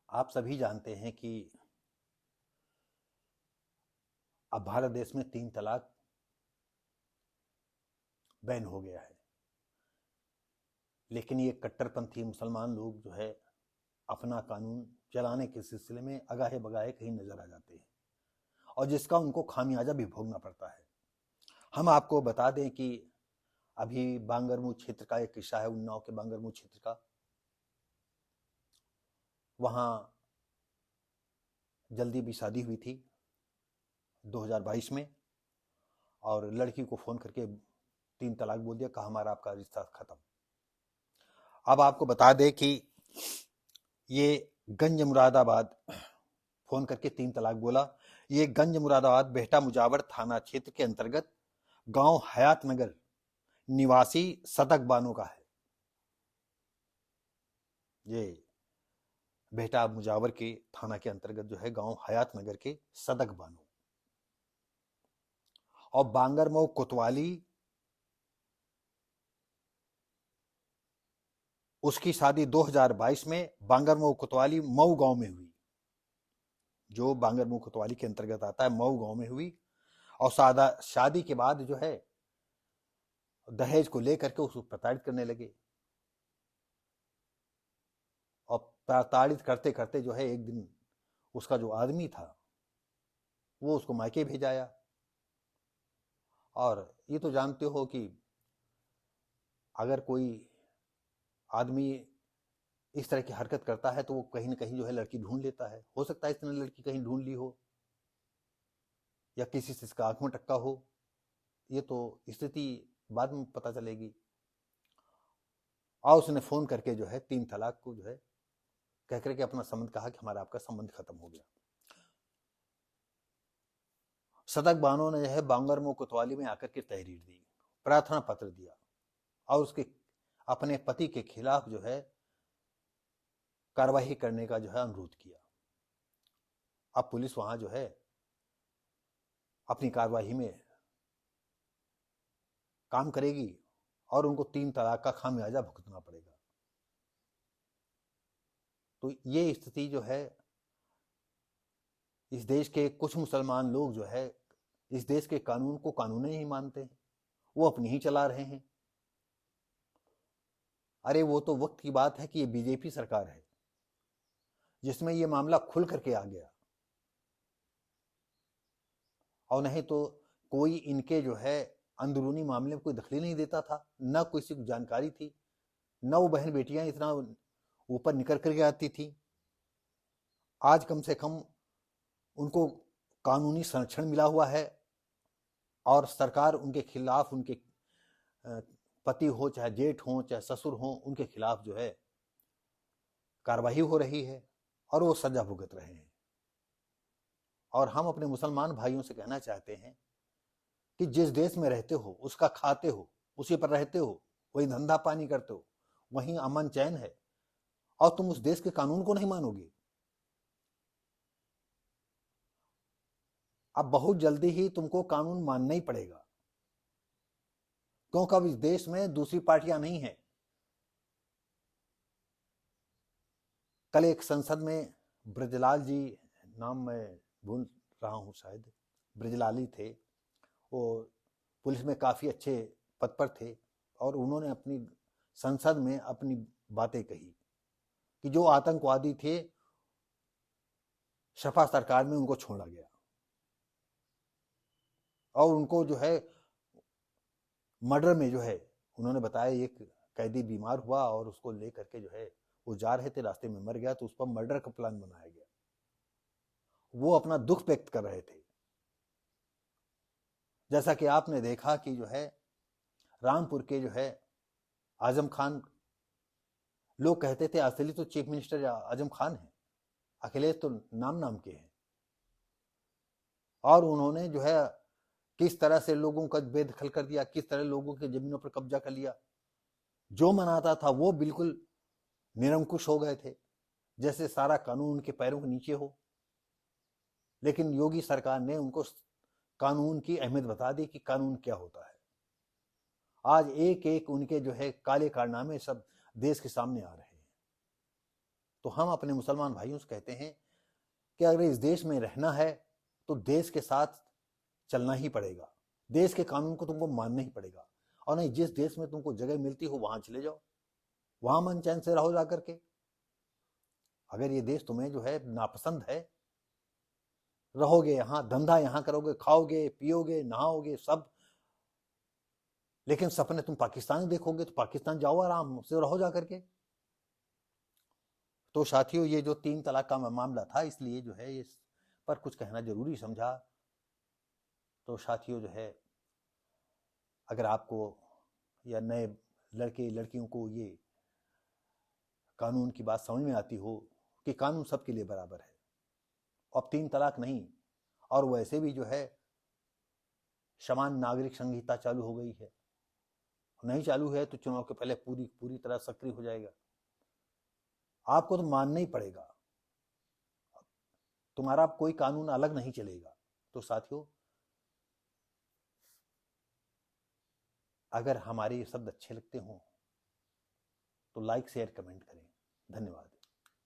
आप सभी जानते हैं कि अब भारत देश में 3 तलाक बैन हो गया है। लेकिन ये कट्टरपंथी मुसलमान लोग जो है अपना कानून चलाने के सिलसिले में अगाहे बगाहे कहीं नजर आ जाते हैं और जिसका उनको खामियाजा भी भोगना पड़ता है। हम आपको बता दें कि अभी बांगरमू क्षेत्र का एक किस्सा है, उन्नाव के बांगरमू क्षेत्र का। वहाँ जल्दी भी शादी हुई थी 2022 में और लड़की को फोन करके 3 तलाक बोल दिया, कहा हमारा आपका रिश्ता खत्म। अब आपको बता दें कि ये गंज मुरादाबाद फोन करके 3 तलाक बोला। ये गंज मुरादाबाद बेहटा मुजावर थाना क्षेत्र के अंतर्गत गांव हयात नगर निवासी सदक बानो का है। ये बेहटा मुजावर के थाना के अंतर्गत जो है गांव हयात नगर के सदक बानो और बांगरमऊ कोतवाली, उसकी शादी 2022 में बांगरमऊ कोतवाली मऊ गांव में हुई, जो बांगरमऊ कोतवाली के अंतर्गत आता है, मऊ गांव में हुई। और शादी के बाद जो है दहेज को लेकर के उसको प्रताड़ित करने लगे और प्रताड़ित करते करते जो है एक दिन उसका जो आदमी था वो उसको मायके भेजाया। और ये तो जानते हो कि अगर कोई आदमी इस तरह की हरकत करता है तो वो कहीं ना कहीं जो है लड़की ढूंढ लेता है। हो सकता है इसने लड़की कहीं ढूंढ ली हो या किसी से इसका आंख में टक्का हो, ये तो स्थिति बाद में पता चलेगी। और उसने फोन करके जो है 3 तलाक को जो है कह करके अपना संबंध कहा कि हमारा आपका संबंध खत्म हो गया। सदक बानो ने जो है बांगरमऊ कोतवाली में आकर के तहरीर दी, प्रार्थना पत्र दिया और उसके अपने पति के खिलाफ जो है कार्रवाई करने का जो है अनुरोध किया। अब पुलिस वहां जो है अपनी कार्रवाई में काम करेगी और उनको 3 तलाक का खामियाजा भुगतना पड़ेगा। तो ये स्थिति जो है, इस देश के कुछ मुसलमान लोग जो है इस देश के कानून को कानून नहीं मानते हैं, वो अपनी ही चला रहे हैं। अरे वो तो वक्त की बात है कि ये बीजेपी सरकार है जिसमें ये मामला खुल करके आ गया, और नहीं तो कोई इनके जो है अंदरूनी मामले में कोई दखली नहीं देता था, न किसी को जानकारी थी, न वो बहन बेटियां इतना ऊपर निकल करके आती थी। आज कम से कम उनको कानूनी संरक्षण मिला हुआ है और सरकार उनके खिलाफ, उनके पति हो चाहे जेठ हो चाहे ससुर हो, उनके खिलाफ जो है कार्रवाई हो रही है और वो सजा भुगत रहे हैं। और हम अपने मुसलमान भाइयों से कहना चाहते हैं कि जिस देश में रहते हो उसका खाते हो, उसी पर रहते हो, वही धंधा पानी करते हो, वहीं अमन चैन है, और तुम उस देश के कानून को नहीं मानोगे। अब बहुत जल्दी ही तुमको कानून मानना ही पड़ेगा, क्योंकि अब इस देश में दूसरी पार्टियां नहीं है। कल एक संसद में ब्रजलाल जी, नाम मैं भूल रहा हूं, शायद ब्रजलाली थे, वो पुलिस में काफी अच्छे पद पर थे और उन्होंने अपनी संसद में अपनी बातें कही कि जो आतंकवादी थे सपा सरकार में उनको छोड़ा गया और उनको जो है मर्डर में जो है, उन्होंने बताया एक कैदी बीमार हुआ और उसको लेकर के जो है वो जा रहे थे, रास्ते में मर गया, तो उस पर मर्डर का प्लान बनाया गया। वो अपना दुख व्यक्त कर रहे थे। जैसा कि आपने देखा कि जो है रामपुर के जो है आजम खान, लोग कहते थे असली तो चीफ मिनिस्टर आजम खान है, अखिलेश तो नाम नाम के हैं। और उन्होंने जो है किस तरह से लोगों का बेदखल कर दिया, किस तरह लोगों की जमीनों पर कब्जा कर लिया। जो मनाता था वो बिल्कुल निरंकुश हो गए थे, जैसे सारा कानून उनके पैरों के नीचे हो। लेकिन योगी सरकार ने उनको कानून की अहमियत बता दी कि कानून क्या होता है। आज एक एक उनके जो है काले कारनामे सब देश के सामने आ रहे हैं। तो हम अपने मुसलमान भाइयों से कहते हैं कि अगर इस देश में रहना है तो देश के साथ चलना ही पड़ेगा, देश के कानून को तुमको मानना ही पड़ेगा, और नहीं जिस देश में तुमको जगह मिलती हो वहां चले जाओ, वहां मन चैन से रहो जाकर के। अगर ये देश तुम्हें जो है नापसंद है, रहोगे यहां, धंधा यहां करोगे, खाओगे पियोगे नहाओगे सब, लेकिन सपने तुम पाकिस्तान देखोगे तो पाकिस्तान जाओ, आराम से रहो जाकर के। तो साथियों, ये जो 3 तलाक का मामला था, इसलिए जो है इस पर कुछ कहना जरूरी समझा। तो साथियों जो है, अगर आपको या नए लड़के लड़कियों को ये कानून की बात समझ में आती हो कि कानून सबके लिए बराबर है, अब 3 तलाक नहीं, और वैसे भी जो है समान नागरिक संहिता चालू हो गई है, नहीं चालू है तो चुनाव के पहले पूरी तरह सक्रिय हो जाएगा। आपको तो मानना ही पड़ेगा, तुम्हारा कोई कानून अलग नहीं चलेगा। तो साथियों, अगर हमारे ये शब्द अच्छे लगते हों तो लाइक शेयर कमेंट करें। धन्यवाद।